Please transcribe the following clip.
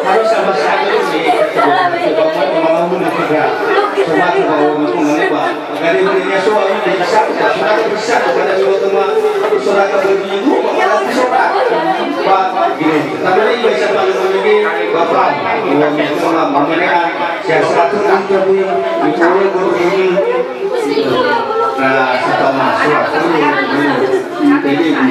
harus sama sekali dari berinya soalnya bisa sudah bisa pada semua surat berbingung Pak gini tapi ini bisa paling memiliki bapak mereka siasat itu nah setelah masuk ini